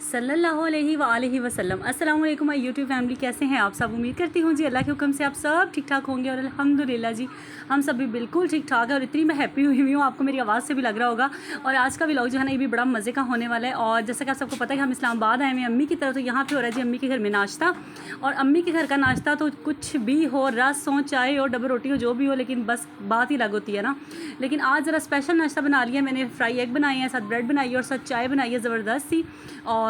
सल्लल्लाहु अलैहि वसल्लम। अस्सलाम वालेकुम माय यूट्यूब फैमिली, कैसे हैं आप सब। उम्मीद करती हूँ जी अल्लाह के हुक्म से आप सब ठीक ठाक होंगे और अल्हम्दुलिल्लाह जी हम सब भी बिल्कुल ठीक ठाक है। और इतनी मैं हैप्पी हुई हूँ, आपको मेरी आवाज़ से भी लग रहा होगा। और आज का व्लॉग जो है ना, ये भी बड़ा मज़े का होने वाला है। और जैसा कि आप सबको पता है कि हम इस्लामाबाद आए हुए हैं अम्मी की तरफ, तो यहाँ पे हो रहा है जी अम्मी के घर में नाश्ता। और अम्मी के घर का नाश्ता तो कुछ भी हो, रस हो, चाय हो, डबल रोटी हो, जो भी हो, लेकिन बस बात ही अलग होती है ना। लेकिन आज ज़रा स्पेशल नाश्ता बना लिया मैंने। फ्राई एग बनाए हैं, साथ ब्रेड बनाई है और साथ चाय बनाई है ज़बरदस्त सी। और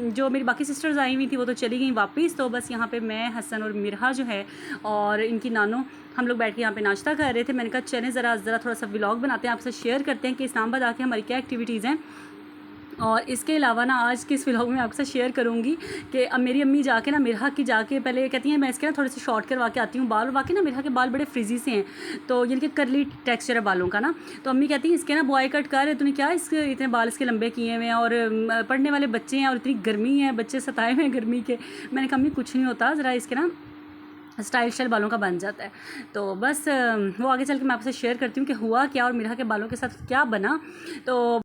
जो मेरी बाकी सिस्टर्स आई हुई थी वो तो चली गई वापस। तो बस यहाँ पे मैं, हसन और मिरहा जो है और इनकी नानो, हम लोग बैठ के यहाँ पे नाश्ता कर रहे थे। मैंने कहा चलें ज़रा थोड़ा सा व्लॉग बनाते हैं, आपसे शेयर करते हैं कि इस्लामाबाद आके हमारी क्या एक्टिविटीज़ हैं। और इसके अलावा ना आज के इस व्लॉग में आपसे शेयर करूँगी कि अब मेरी अम्मी जाके ना मिरहा की जाके पहले कहती हैं मैं इसके ना थोड़े से शॉर्ट करवा के आती हूँ बाल। वाकई ना मिरहा के बाल बड़े फ्रिजी से हैं, तो यानी कि करली टेक्सचर है बालों का ना। तो अम्मी कहती हैं इसके ना बॉय कट कर, तूने क्या इसके इतने बाल इसके लंबे किए हुए हैं, और पढ़ने वाले बच्चे हैं और इतनी गर्मी है, बच्चे सताए हुए हैं गर्मी के। मैंने कहा अम्मी कुछ नहीं होता, ज़रा इसके ना स्टाइल बालों का बन जाता है। तो बस वो आगे चल के मैं आपसे शेयर करती हूँ कि हुआ क्या और मिरहा के बालों के साथ क्या बना। तो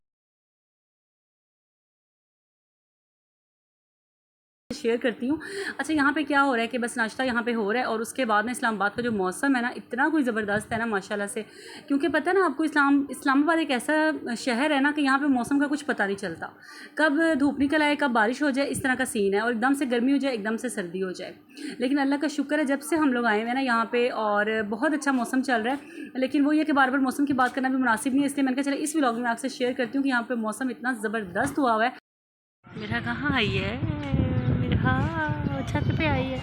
शेयर करती हूँ। अच्छा, यहाँ पे क्या हो रहा है कि बस नाश्ता यहाँ पे हो रहा है। और उसके बाद ना इस्लामाबाद का जो मौसम है ना, इतना कोई ज़बरदस्त है ना माशाल्लाह से। क्योंकि पता है ना आपको, इस्लामाबाद एक ऐसा शहर है ना कि यहाँ पे मौसम का कुछ पता नहीं चलता, कब धूप निकल आए, कब बारिश हो जाए, इस तरह का सीन है। और एकदम से गर्मी हो जाए, एकदम से सर्दी हो जाए। लेकिन अल्लाह का शुक्र है, जब से हम लोग आए हुए हैं ना यहाँ पे, और बहुत अच्छा मौसम चल रहा है। लेकिन वो ये कि बार बार मौसम की बात करना भी मुनासिब नहीं है, इसलिए मैंने कहा चले इस व्लॉग में आपसे शेयर करती हूँ कि यहाँ पर मौसम इतना ज़बरदस्त हुआ हुआ है। मेरा कहाँ आई है, मेरा छत पे आई है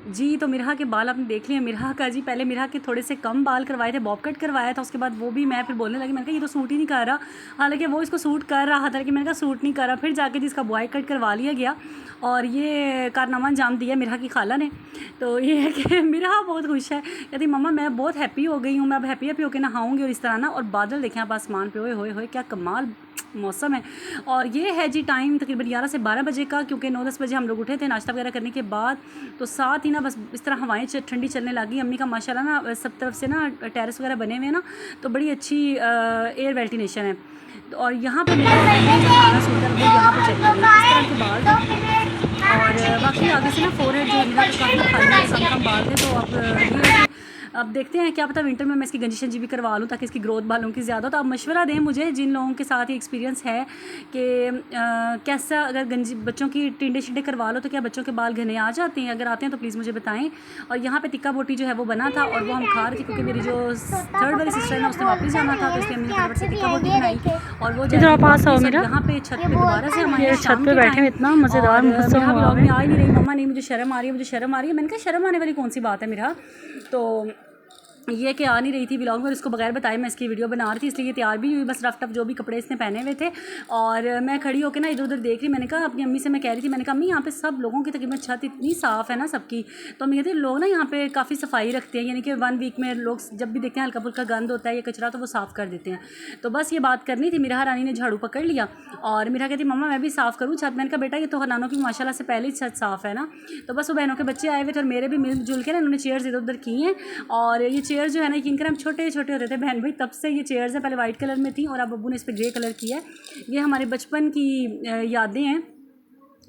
जी। तो मिरहा के बाल आपने देख लिए। मिरहा का जी, पहले मिरहा के थोड़े से कम बाल करवाए थे, बॉब कट करवाया था। उसके बाद वो भी मैं फिर बोलने लगी, मैंने कहा ये तो सूट ही नहीं कर रहा। हालांकि वो इसको सूट कर रहा था, लेकिन मैंने कहा सूट नहीं कर रहा। फिर जाके जिसका बॉय कट करवा लिया गया और ये कारनामा अंजाम दिया मिरहा की खाला ने। तो ये है कि मिरहा बहुत खुश है, कहती मम्मा मैं बहुत हैप्पी हो गई हूँ, मैं अब हैप्पी होकर नहाऊँगी। और इस तरह ना, और बादल देखें आप आसमान पे, ओए होए होए क्या कमाल मौसम है। और ये है जी टाइम तकरीबन 11 से 12 बजे का, क्योंकि 9-10 बजे हम लोग उठे थे नाश्ता वगैरह करने के बाद। तो साथ ही ना बस इस तरह हवाएं ठंडी चलने लगी। अम्मी का माशाल्लाह ना सब तरफ से ना टेरेस वगैरह बने हुए हैं ना, तो बड़ी अच्छी एयर वेंटिलेशन है। तो और यहाँ पर मेरा खाना सुनकर वो यहाँ पर चली गई, इस तरह के बाल थे। और बाकी आगे से ना फोरहेड जो मेरा काफ़ी खाली कम बाल थे। तो अब ये है कि अब देखते हैं, क्या पता विंटर में मैं इसकी गंजी शंजी भी करवा लूँ ताकि इसकी ग्रोथ बालों की ज़्यादा। तो आप मशवरा दें मुझे, जिन लोगों के साथ ये एक्सपीरियंस है कि कैसा, अगर गंजी बच्चों की टिंडे शिंडे करवा लो तो क्या बच्चों के बाल घने आ जाते हैं। अगर आते हैं तो प्लीज़ मुझे बताएं। और यहाँ पे टिक्का बोटी जो है वो बना था और वो हम खा रहे थे, क्योंकि मेरी जो थर्ड वाली सिस्टर है ना उसने वापस जाना था, तो इसलिए हमने फटाफट से टिक्का बोटी बनाई। और वो यहाँ पे छत पे दोबारा से हमारे छत पे बैठे इतना मज़ेदार व्लॉग में आ ही नहीं रही। मम्मा नहीं मुझे शर्म आ रही है, मुझे शर्म आ रही है। मैंने कहा शर्म आने वाली कौन सी बात है मेरा। तो ये कि आ नहीं रही थी व्लॉग में, और इसको बगैर बताए मैं इसकी वीडियो बना रही थी, इसलिए ये तैयार भी हुई बस रफ टफ जो भी कपड़े इसने पहने हुए थे। और मैं खड़ी होकर ना इधर उधर देख रही। मैंने कहा अपनी अम्मी से, मैं कह रही थी, मैंने कहा अम्मी यहाँ पे सब लोगों की तकरीबन छत इतनी साफ़ है ना सबकी। तो अम्मी कहती है लोग ना यहाँ पे काफ़ी सफाई रखते हैं, यानी कि 1 वीक में लोग जब भी देखते हैं हल्का फुल्का गंद होता है या कचरा तो वो साफ़ कर देते हैं। तो बस ये बात करनी थी। मेरा रानी ने झाड़ू पकड़ लिया और मेरा कहती मम्मा मैं भी साफ़ करूँ छत। मैंने कहा बेटा ये तो हनानों की माशाल्लाह से पहले ही छत साफ़ है ना। तो बस वो बहनों के बच्चे आए हुए थे और मेरे भी मिलजुल के ना उन्होंने चेयर्स इधर उधर की हैं। और ये चेयर जो है ना, किनकर हम छोटे छोटे होते थे बहन भाई, तब से ये चेयर्स हैं। पहले वाइट कलर में थी और अब अब्बू ने इस पर ग्रे कलर की है। ये हमारे बचपन की यादें हैं।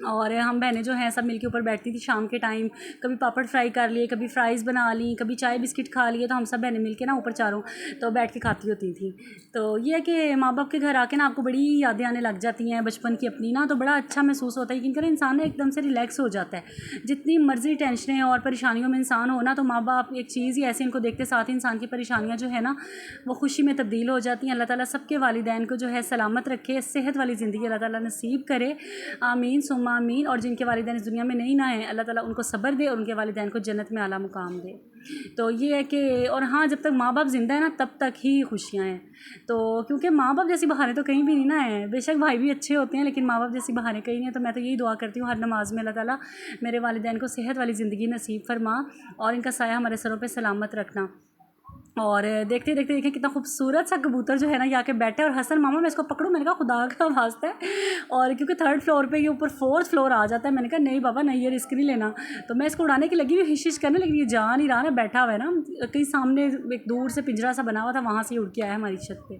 और हम बहनें जो हैं सब मिलके ऊपर बैठती थी शाम के टाइम, कभी पापड़ फ्राई कर लिए, कभी फ्राइज़ बना ली, कभी चाय बिस्किट खा लिए। तो हम सब बहनें मिलके ना ऊपर चारों तो बैठ के खाती होती थी। तो ये है कि माँ बाप के घर आके ना आपको बड़ी यादें आने लग जाती हैं बचपन की अपनी ना, तो बड़ा अच्छा महसूस होता है। क्योंकि इंसान ना एकदम से रिलैक्स हो जाता है। जितनी मर्जी टेंशनें और परेशानियों में इंसान हो ना, तो माँ बाप एक चीज़ ही ऐसे इनको देखते साथ ही इंसान की परेशानियाँ जो है ना वो खुशी में तब्दील हो जाती हैं। अल्लाह ताला सबके वालिदैन को जो है सलामत रखे, सेहत वाली ज़िंदगी अल्लाह ताला नसीब करे, आमीन सुम्मा आमीन। और जिनके वालिदैन इस दुनिया में नहीं ना है, अल्लाह ताला उनको सब्र दे और उनके वालिदैन को जन्नत में आला मुकाम दे। तो ये है कि, और हाँ, जब तक माँ बाप ज़िंदा है ना तब तक ही खुशियाँ हैं। तो क्योंकि माँ बाप जैसी बहारें तो कहीं भी नहीं ना है। बेशक भाई भी अच्छे होते हैं, लेकिन माँ बाप जैसी बहारें कहीं नहीं है। तो मैं तो यही दुआ करती हूँ हर नमाज में, अल्लाह ताला मेरे वालिदैन को सेहत वाली ज़िंदगी नसीब फरमा और इनका साया हमारे सरों पर सलामत रखना। और देखते देखते देखें कितना खूबसूरत सा कबूतर जो है ना ये आके बैठा है, और हसन मामा मैं इसको पकड़ूँ, मैंने कहा खुदा का वास्ता है, और क्योंकि 3rd फ्लोर पे ये ऊपर 4th फ्लोर आ जाता है, मैंने कहा नहीं बाबा नहीं, ये रिस्क नहीं लेना। तो मैं इसको उड़ाने की लगी हुई हिश करने, लेकिन ये जा नहीं रहा ना, बैठा हुआ है ना कहीं सामने, एक दूर से पिंजरा सा बना हुआ था, वहाँ से उड़ के आया हमारी छत पर।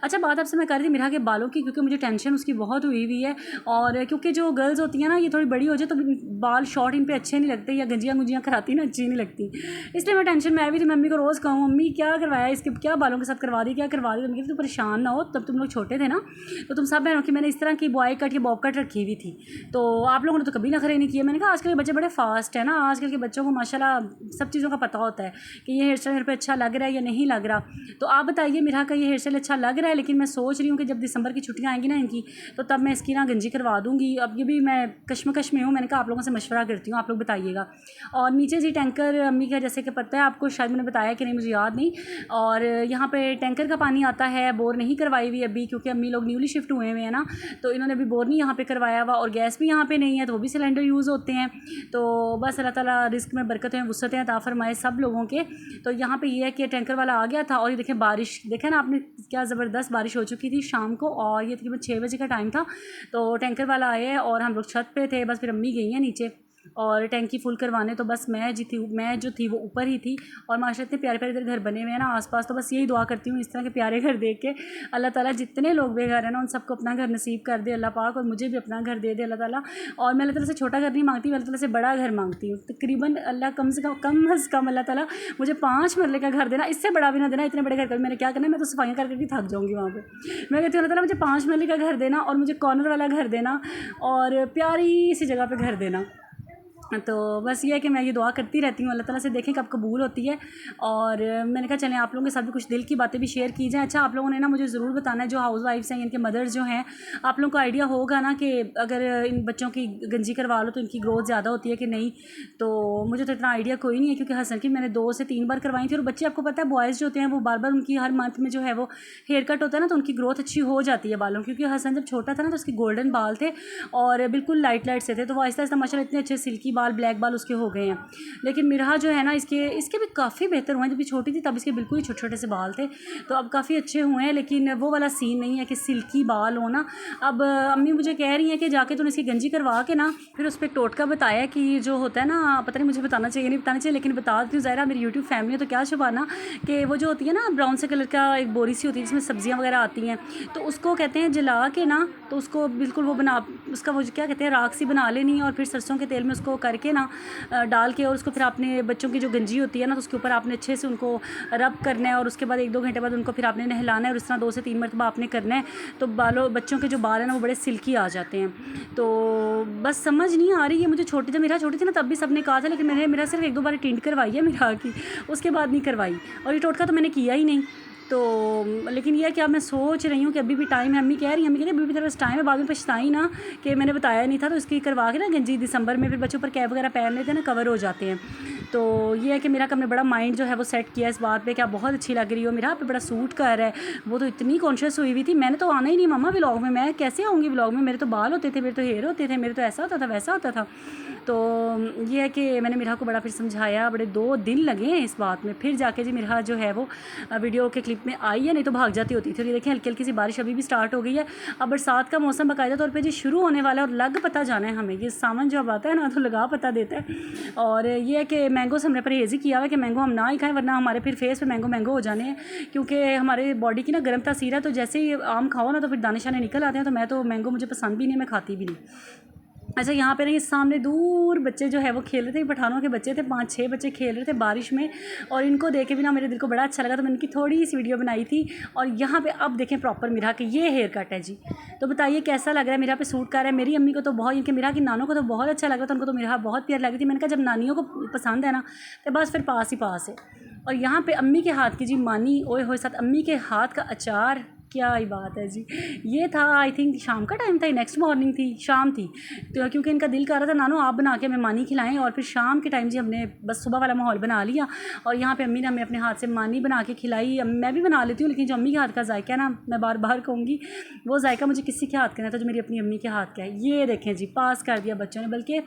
अच्छा, बात आपसे मैं कर रही थी मिरा के बालों की, क्योंकि मुझे टेंशन उसकी बहुत हुई हुई है, और क्योंकि जो गर्ल्स होती हैं ना ये थोड़ी बड़ी हो जाए तो बाल शॉर्ट इन पे अच्छे नहीं लगते, या गंजियाँ गुंजियाँ कराती ना अच्छी नहीं लगती, इसलिए मैं टेंशन में आई हुई थी। मम्मी को रोज़ कहूँ मम्मी क्या करवाया इसके, क्या बालों के साथ करवा दी, क्या करवा दी। तो मम्मी, तुम परेशान ना हो, तब तुम लोग छोटे थे ना, तो तुम सब बहनों की मैंने इस तरह की बॉय कट या बॉब कट रखी हुई थी, तो आप लोगों ने तो कभी नखरे नहीं किए। मैंने कहा आजकल के बच्चे बड़े फास्ट है ना, आजकल के बच्चों को माशाल्लाह सब चीज़ों का पता होता है कि ये हेयर स्टाइल मेरे पे अच्छा लग रहा है या नहीं लग रहा। तो आप बताइए मेरा का ये हेयर स्टाइल अच्छा लग रहा है, लेकिन मैं सोच रही हूँ कि जब दिसंबर की छुट्टियाँ आएंगी ना इनकी, तो तब मैं इसकी ना गंजी करवा दूँगी। अब ये भी मैं कश्मकश में हूँ, मैंने कहा आप लोगों से मशवरा करती हूँ, आप लोग बताइएगा। और नीचे जी टैंकर अम्मी का जैसे कि पता है आपको, शायद मैंने बताया कि नहीं मुझे याद नहीं, और यहाँ पे टैंकर का पानी आता है, बोर नहीं करवाई हुई अभी, क्योंकि अम्मी लोग न्यूली शिफ्ट हुए हुए हैं ना, तो इन्होंने अभी बोर नहीं यहाँ पे करवाया हुआ, और गैस भी यहाँ पे नहीं है, तो वो भी सिलेंडर यूज़ होते हैं। तो बस अल्लाह ताला रिस्क में बरकतें वुसअतें अता फरमाए सब लोगों के। तो यहाँ पे ये है कि टैंकर वाला आ गया था, और ये देखें बारिश, देखें ना आपने क्या ज़बरदस्त बारिश हो चुकी थी शाम को, और ये तकरीबन 6 बजे का टाइम था, तो टैंकर वाला आया है, और हम लोग छत पे थे, बस फिर अम्मी गई हैं नीचे और टैंकी फुल करवाने, तो बस मैं जो थी वो ऊपर ही थी। और माशाल्लाह इतने प्यारे प्यारे इधर घर बने हुए हैं ना आसपास, तो बस यही दुआ करती हूँ इस तरह के प्यारे घर देख के अल्लाह ताला जितने लोग बेघर हैं ना उन सबको अपना घर नसीब कर दे अल्लाह पाक, और मुझे भी अपना घर दे दे अल्लाह ताला। और मैं अल्लाह ताला से छोटा घर नहीं मांगती, मैं अल्लाह ताला से बड़ा घर मांगती हूँ। तकरीबन अल्लाह कम से कम अल्लाह ताला मुझे 5 मरले का घर देना, इससे बड़ा भी ना देना। इतने बड़े घर का मैंने क्या करना है, मैं तो सफाइयाँ करके थक जाऊँगी वहाँ पर। मैं कहती हूँ अल्लाह ताला मुझे 5 मरले का घर देना, और मुझे कॉर्नर वाला घर देना, और प्यारी सी जगह पर घर देना। तो बस ये है कि मैं ये दुआ करती रहती हूँ, अल्लाह ताला से देखें कब कबूल होती है। और मैंने कहा चलें आप लोगों के साथ भी कुछ दिल की बातें भी शेयर की जाएँ। अच्छा, आप लोगों ने ना मुझे ज़रूर बताना है, जो हाउस वाइफ्स हैं, इनके मदर्स जो हैं, आप लोगों को आइडिया होगा ना कि अगर इन बच्चों की गंजी करवा लो तो इनकी ग्रोथ ज़्यादा होती है कि नहीं। तो मुझे तो इतना आइडिया कोई नहीं है, क्योंकि हसन की मैंने 2 से 3 बार करवाई थी, और बच्चे आपको पता है बॉयज़ जो होते हैं वो बार बार उनकी हर मंथ में जो है वो हेयर कट होता है ना, तो उनकी ग्रोथ अच्छी हो जाती है बालों। क्योंकि हसन जब छोटा था ना तो उसके गोल्डन बाल थे और बिल्कुल लाइट लाइट से थे, तो वो आहिस्ता आहिस्ता माशाल्लाह इतने अच्छे सिल्की बाल, ब्लैक बाल उसके हो गए हैं। लेकिन मिरहा जो है ना इसके भी काफ़ी बेहतर हुए हैं। जब ये छोटी थी तब इसके बिल्कुल ही छोटे छोटे से बाल थे, तो अब काफ़ी अच्छे हुए हैं। लेकिन वो वाला सीन नहीं है कि सिल्की बाल हो ना। अब अम्मी मुझे कह रही हैं कि जाके तूने इसकी गंजी करवा के ना फिर उस पर टोटका बताया कि जो होता है ना, पता नहीं मुझे बताना चाहिए नहीं बताना चाहिए, लेकिन बता देती हूँ। ज़ाहिरा मेरी यूट्यूब फैमिली है तो क्या छुपाना, कि वो जो होती है ना ब्राउन से कलर का एक बोरी सी होती है जिसमें सब्जियाँ वगैरह आती हैं, तो उसको कहते हैं जला के ना, तो उसको बिल्कुल वो बना, उसका वो क्या कहते हैं राख सी बना लेनी, और फिर सरसों के तेल में उसको करके ना डाल के, और उसको फिर आपने बच्चों की जो गंजी होती है ना तो उसके ऊपर आपने अच्छे से उनको रब करना है, और उसके बाद 1-2 घंटे बाद उनको फिर आपने नहलाना है, और इस तरह 2 से 3 मरतबा आपने करना है। तो बच्चों के जो बाल हैं ना वो बड़े सिल्की आ जाते हैं। तो बस समझ नहीं आ रही है मुझे। जब मेरा छोटी थी ना तब भी सबने कहा था, लेकिन मैंने मेरा सिर्फ 1-2 बार टिंट करवाई है मेरा की, उसके बाद नहीं करवाई, और ये टोटका तो मैंने किया ही नहीं। तो लेकिन यह क्या मैं सोच रही हूँ कि अभी भी टाइम है। अम्मी कह रही अभी भी तेरे पास टाइम है, बाद में पछताई ना कि मैंने बताया नहीं था। तो इसकी करवा के ना गंजी दिसंबर में फिर बच्चों पर कैप वगैरह पहन लेते हैं ना, कवर हो जाते हैं। तो ये है कि मेरा हमने बड़ा माइंड जो है वो सेट किया इस बात पे कि आप बहुत अच्छी लग रही हो, मेरा पे बड़ा सूट कर रहा है। वो तो इतनी कॉन्शियस हुई थी, मैंने तो आना ही नहीं मम्मा व्लॉग में, मैं कैसे आऊँगी व्लॉग में, मेरे तो बाल होते थे, मेरे तो हेयर होते थे, मेरे तो ऐसा होता था वैसा होता था। तो ये है कि मैंने मिरहा को बड़ा फिर समझाया, बड़े 2 दिन लगे हैं इस बात में, फिर जाके जी मिरहा जो है वो वीडियो के क्लिप में आई है, नहीं तो भाग जाती होती थी। और ये देखिए हल्की हल्की सी बारिश अभी भी स्टार्ट हो गई है। अब बरसात का मौसम बाकायदा तौर पे जी शुरू होने वाला है, और लग पता जाना है हमें, ये सावन जब आता है ना तो लगा पता देता है। और ये है कि मैंगो से हमने परहेज़ ही किया हुआ कि मैंगो हम ना ही खाएं, वरना हमारे फिर फेस पे मैंगो हो जाने हैं, क्योंकि हमारे बॉडी की ना गर्म तासीर है। तो जैसे ही आम खाओ ना तो फिर दाने शाने निकल आते हैं। तो मैं तो मैंगो मुझे पसंद भी नहीं, मैं खाती भी नहीं। अच्छा, यहाँ पे ना ये सामने दूर बच्चे जो है वो खेल रहे थे, पठानों के बच्चे थे, 5-6 बच्चे खेल रहे थे बारिश में, और इनको देख के भी ना मेरे दिल को बड़ा अच्छा लगा। तो मैंने इनकी थोड़ी सी वीडियो बनाई थी। और यहाँ पे अब देखें प्रॉपर मिरहा के ये हेयर कट है जी। तो बताइए कैसा लग रहा है, मिरहा पे सूट कर रहा है। मेरी अम्मी को तो बहुत, इनके मिरहा की नानों को तो बहुत अच्छा लग रहा था, उनको तो मिरहा बहुत प्यार लग रही थी। मैंने कहा जब नानियों को पसंद है ना तो बस फिर पास ही पास है। और यहाँ पर अम्मी के हाथ की जी मानी, ओए होए, साथ अम्मी के हाथ का अचार, क्या ही बात है जी। ये था आई थिंक शाम का टाइम था, नेक्स्ट मॉर्निंग थी, शाम थी। तो क्योंकि इनका दिल कर रहा था नानो आप बना के हमें मानी खिलाएं, और फिर शाम के टाइम जी हमने बस सुबह वाला माहौल बना लिया। और यहाँ पे अम्मी ने हमें अपने हाथ से मानी बना के खिलाई। मैं भी बना लेती हूँ, लेकिन जो अम्मी के हाथ का जायका है ना, मैं बार बार कहूँगी वो जायका मुझे किसी के हाथ का नहीं था जो मेरी अपनी अम्मी के हाथ का है। ये देखें जी, पास कर दिया बच्चों ने, बल्कि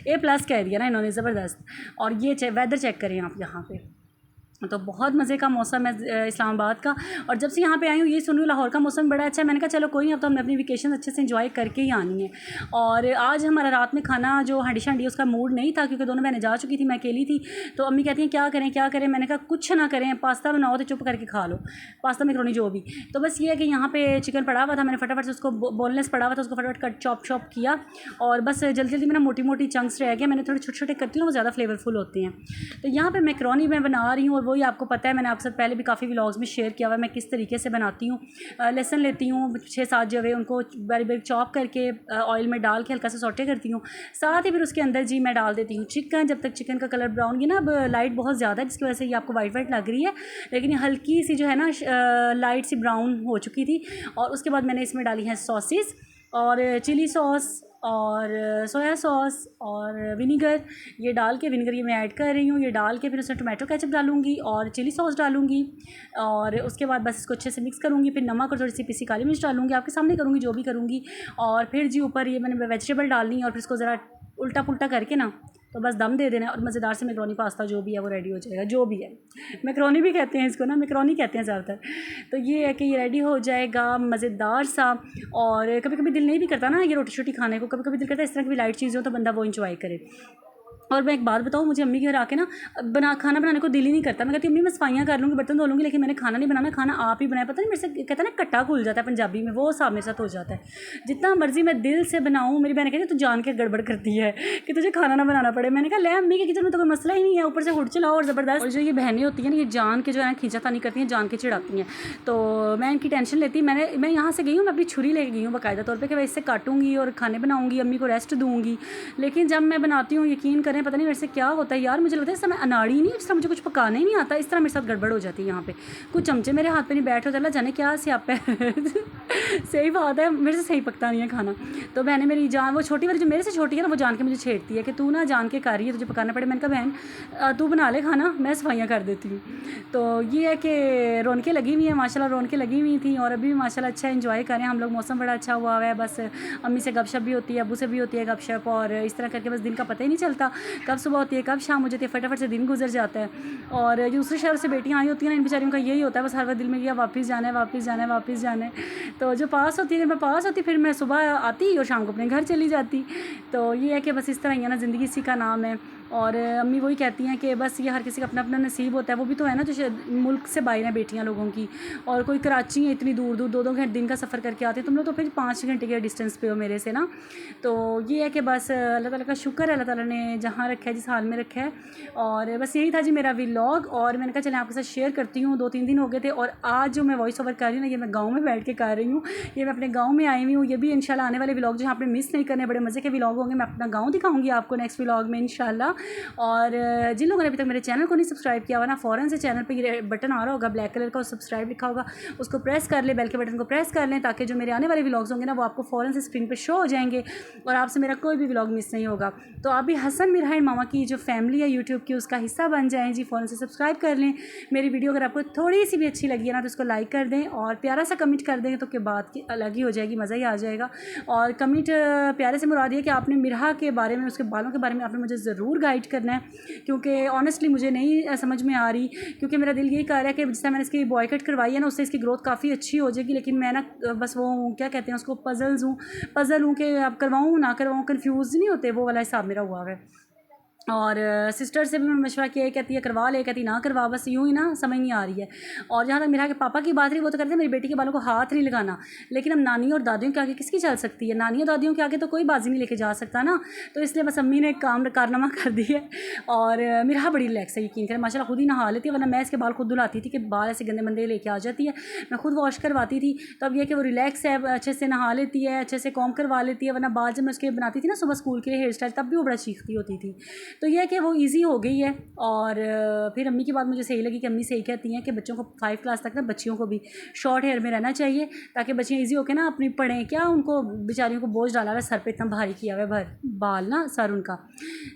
A+ कह दिया ना इन्होंने, ज़बरदस्त। और ये वेदर चेक करें आप यहाँ पर, तो बहुत मज़े का मौसम है इस्लामाबाद का। और जब से यहाँ पे आई हूँ ये सुन रही हूँ लाहौर का मौसम बड़ा अच्छा है। मैंने कहा चलो कोई नहीं, अब तो हमने अपनी वेकेशन अच्छे से एंजॉय करके ही आनी है। और आज हमारा रात में खाना जो हांडी शांडी उसका मूड नहीं था, क्योंकि दोनों बहनें जा चुकी थी, मैं अकेली थी। तो अम्मी कहती हैं क्या करें क्या करें। मैंने कहा कुछ ना करें, पास्ता बनाओ तो चुप करके खा लो, पास्ता मैकरोनी जो भी। तो बस ये है कि यहाँ पे चिकन पड़ा हुआ था, मैंने फटाफट से उसको बोनलेस पड़ा हुआ था उसको फटाफट कट चॉप किया। और बस जल्दी जल्दी मैंने मोटी मोटी चंक्स रह गया, मैंने थोड़े छोटे छोटे करती हूँ, वो ज़्यादा फ्लेवरफुल होते हैं। तो यहाँ पे मैकरोनी मैं बना रही हूँ, और वही आपको पता है मैंने आपके साथ पहले भी काफ़ी व्लॉग्स में शेयर किया हुआ है मैं किस तरीके से बनाती हूँ। लहसुन लेती हूँ 6-7 जवे, उनको बारीक बारीक चॉप करके ऑयल में डाल के हल्का सा सौटे करती हूँ। साथ ही फिर उसके अंदर जी मैं डाल देती हूँ चिकन। जब तक चिकन का कलर ब्राउन, ये ना अब लाइट बहुत ज़्यादा है जिसकी वजह से ये आपको वाइट वाइट लग रही है, लेकिन ये हल्की सी जो है ना लाइट सी ब्राउन हो चुकी थी। और उसके बाद मैंने इसमें डाली हैं सॉसेस और चिली सॉस और सोया सॉस और विनीगर। ये डाल के विनीगर ये मैं ऐड कर रही हूँ, ये डाल के फिर उसमें टोमेटो केचप डालूंगी और चिली सॉस डालूंगी। और उसके बाद बस इसको अच्छे से मिक्स करूँगी, फिर नमक और थोड़ी सी पिसी काली मिर्च डालूंगी, आपके सामने करूँगी जो भी करूँगी। और फिर जी ऊपर ये मैंने वेजिटेबल डालनी है और फिर इसको ज़रा उल्टा पुल्टा करके ना तो बस दम दे देना, और मज़ेदार से मैकरोनी पास्ता जो भी है वो रेडी हो जाएगा। जो भी है मैकरोनी भी कहते हैं इसको ना, मैकरोनी कहते हैं ज़्यादातर। तो ये है कि ये रेडी हो जाएगा मज़ेदार सा। और कभी कभी दिल नहीं भी करता ना ये रोटी शोटी खाने को, कभी कभी दिल करता है इस तरह की भी लाइट चीज़ हो तो बंदा वो इंजॉय करे। और मैं एक बात बताऊँ, मुझे अम्मी के घर आके ना खाना बनाने को दिल ही नहीं करता। मैं कहती हूँ अम्मी मैं सफाइयाँ कर लूँगी, बर्तन धो लूँगी, लेकिन मैंने खाना नहीं बनाना, खाना आप ही बनाया। पता नहीं मेरे से कहता है ना कट्टा खुल जाता है पंजाबी में, वो हिसाब मेरे साथ हो जाता है। जितना मर्जी मैं दिल से बनाऊँ, मेरी बहन कहती है तू जान के गड़बड़ करती है कि तुझे खाना ना बनाना पड़े। मैंने कहा ले अम्मी के किचन में तो कोई मसला ही नहीं है, ऊपर से हुड चलाओ और ज़बरदस्त। और जो ये बहनें होती हैं ना ये जान के जो है ना खींचातानी करती हैं, जान के चिढ़ाती हैं। तो मैं इनकी टेंशन लेती, मैं यहाँ से गई हूँ, मैं अपनी छुरी लेके गई हूँ बाकायदा तौर पर कि मैं इससे काटूँगी और खाने बनाऊँगी, अम्मी को रेस्ट दूँगी। लेकिन जब मैं बनाती हूँ यकीन करें पता नहीं मेरे से क्या होता है यार, मुझे लगता है इस समय अनाड़ी नहीं, इस तरह मुझे कुछ पकाना ही नहीं आता, इस तरह मेरे साथ गड़बड़ हो जाती है। यहाँ पे कुछ चमचे मेरे हाथ पे नहीं बैठ होता, अल्लाह जाने क्या स्याप है सही बात है, मेरे से सही पकता नहीं है खाना। तो बहनें मेरी जान, वो छोटी वाली जो मेरे से छोटी है ना, वो जान के मुझे छेड़ती है कि तू ना जान के कर रही है, तुझे पकाना पड़े। मैंने कहा बहन तू बना ले खाना, मैं सफाइयाँ कर देती हूँ। तो ये है कि रौनकें लगी हुई हैं माशाल्लाह, रौनकें लगी हुई थी और अभी भी माशाल्लाह अच्छा इन्जॉय करें हम लोग। मौसम बड़ा अच्छा हुआ है, बस अम्मी से गपशप भी होती है, अबू से भी होती है गपशप, और इस तरह करके बस दिन का पता ही नहीं चलता कब सुबह होती है कब शाम हो जाती है, फटाफट से दिन गुजर जाता है। और दूसरे शहर से बेटियाँ आई होती हैं ना, इन बेचारियों का यही होता है बस हर वक्त दिल में किया वापस जाना है वापस जाना है वापस जाना है। तो जो पास होती है, अगर मैं पास होती फिर मैं सुबह आती और शाम को अपने घर चली जाती। तो ये है कि बस इस तरह ही है ना, ज़िंदगी इसी का नाम है। और अम्मी वही कहती हैं कि बस ये हर किसी का अपना अपना नसीब होता है। वो भी तो है ना जो मुल्क से बाहर हैं बेटियां लोगों की, और कोई कराची है इतनी दूर दूर 2-2 घंटे दिन का सफ़र करके आते हैं, तुम लोग तो फिर 5 घंटे के डिस्टेंस पे हो मेरे से ना। तो ये है कि बस अल्लाह ताला का शुक्र है, अल्लाह ताला ने जहाँ रखा है जिस हाल में रखा है। और बस यही था जी मेरा व्लॉग, और मैंने कहा चलें आपके साथ शेयर करती हूँ। 2-3 दिन हो गए थे, और आज जो मैं वॉइस ओवर कर रही हूँ ना, ये मैं गाँव में बैठ के कर रही हूँ, ये मैं अपने गाँव में आई हुई हूँ। ये भी इंशाल्लाह आने वाले व्लॉग जो आपने मिस नहीं करने, बड़े मज़े के व्लॉग होंगे। मैं अपना गाँव दिखाऊँगी आपको नेक्स्ट व्लॉग में इंशाल्लाह। और जिन लोगों ने अभी तक मेरे चैनल को नहीं सब्सक्राइब किया हुआ ना, फ़ौरन से चैनल पे ये बटन आ रहा होगा ब्लैक कलर का, और सब्सक्राइब लिखा होगा, उसको प्रेस कर ले, बेल के बटन को प्रेस कर लें, ताकि जो मेरे आने वाले व्लॉग्स होंगे ना वो आपको फ़ौरन से स्क्रीन पे शो हो जाएंगे और आपसे मेरा कोई भी व्लॉग मिस नहीं होगा। तो आप भी हसन मिराइन मामा की जो फैमिली है यूट्यूब की, उसका हिस्सा बन जाएँ जी। फ़ौरन से सब्सक्राइब कर लें। मेरी वीडियो अगर आपको थोड़ी सी भी अच्छी लगी है ना तो उसको लाइक कर दें, और प्यारा सा कमेंट कर दें, तो क्या बात की अलग ही हो जाएगी, मज़ा ही आ जाएगा। और कमेंट प्यारे से मुराद ये कि आपने मिराह के बारे में, उसके बालों के बारे में आपने मुझे ज़रूर गाइड करना है, क्योंकि ऑनेस्टली मुझे नहीं समझ में आ रही। क्योंकि मेरा दिल यही कह रहा है कि जिस तरह मैंने इसकी बॉय कट करवाई है ना, उससे इसकी ग्रोथ काफ़ी अच्छी हो जाएगी, लेकिन मैं ना बस वो क्या कहते हैं उसको पज़ल हूँ कि अब करवाऊँ ना करवाऊँ, कन्फ्यूज़ नहीं होते, वो वाला हिसाब मेरा हुआ है। और सिस्टर से भी मैं मशवरा किया, कहती है करवा ले, कहती ना करवा, बस यूँ ही ना समझ नहीं आ रही है। और जहाँ तक मेरा के पापा की बात रही, वो तो कहते हैं मेरी बेटी के बालों को हाथ नहीं लगाना, लेकिन अब नानी और दादियों के आगे किसकी चल सकती है? नानी और दादियों के आगे तो कोई बाजी नहीं लेके जा सकता ना। तो इसलिए बस अम्मी ने एक कारनामा कर दी है। और मेरा बड़ी रिलैक्स है, यकीन करें माशाल्लाह, खुद ही नहा लेती है, वरना मैं इसके बाल खुद धुलाती थी कि बाल ऐसे गंदे मंदे लेके आ जाती है, मैं खुद वॉश करवाती थी। तो अब यह कि वो रिलैक्स है, अच्छे से नहा लेती है, अच्छे से कॉम करवा लेती है, वरना बाल जब मैं उसके बनाती थी ना सुबह स्कूल के लिए हेयर स्टाइल, तब भी वो बड़ा चीखती होती थी। तो यह कि वो ईजी हो गई है। और फिर अम्मी की बात मुझे सही लगी कि अम्मी सही कहती हैं कि बच्चों को 5 क्लास तक ना बच्चियों को भी शॉर्ट हेयर में रहना चाहिए, ताकि बच्चियाँ ईजी होकर ना अपनी पढ़ें। क्या उनको बेचारियों को बोझ डाला हुआ सर पे, इतना भारी किया हुआ भर बाल ना सर उनका।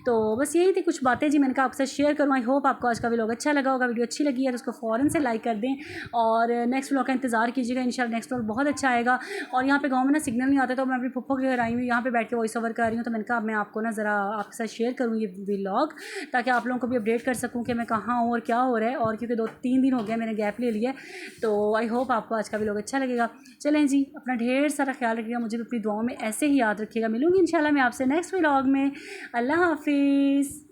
तो बस यही थी कुछ बातें जी, मैंने कहा आपके साथ शेयर करूँ। आई होप आपको आज का व्लॉग अच्छा लगा होगा। वीडियो अच्छी लगी है तो उसको फ़ौरन से लाइक कर दें, और नेक्स्ट व्लॉग का इंतज़ार कीजिएगा, इंशाल्लाह नेक्स्ट व्लॉग बहुत अच्छा आएगा। और यहाँ पे गाँव में ना सिग्नल नहीं आता, तो मैं अपनी फुफ्फो के घर आई हूँ, यहाँ पे बैठ के वॉइस ओवर कर रही हूँ, तो मैंने कहा मैं आपको ना ज़रा आपके साथ शेयर करूँ ये व्लॉग, ताकि आप लोगों को भी अपडेट कर सकूँ कि मैं कहाँ हूँ और क्या हो रहा है। और क्योंकि 2-3 दिन हो गया मैंने गैप ले लिया, तो आई होप आपको आज का व्लॉग अच्छा लगेगा। चलें जी, अपना ढेर सारा ख्याल रखिएगा, मुझे भी अपनी दुआओं में ऐसे ही याद रखिएगा। मिलूँगी इंशाल्लाह मैं आपसे नेक्स्ट व्लॉग में। अल्लाह हाफिज़।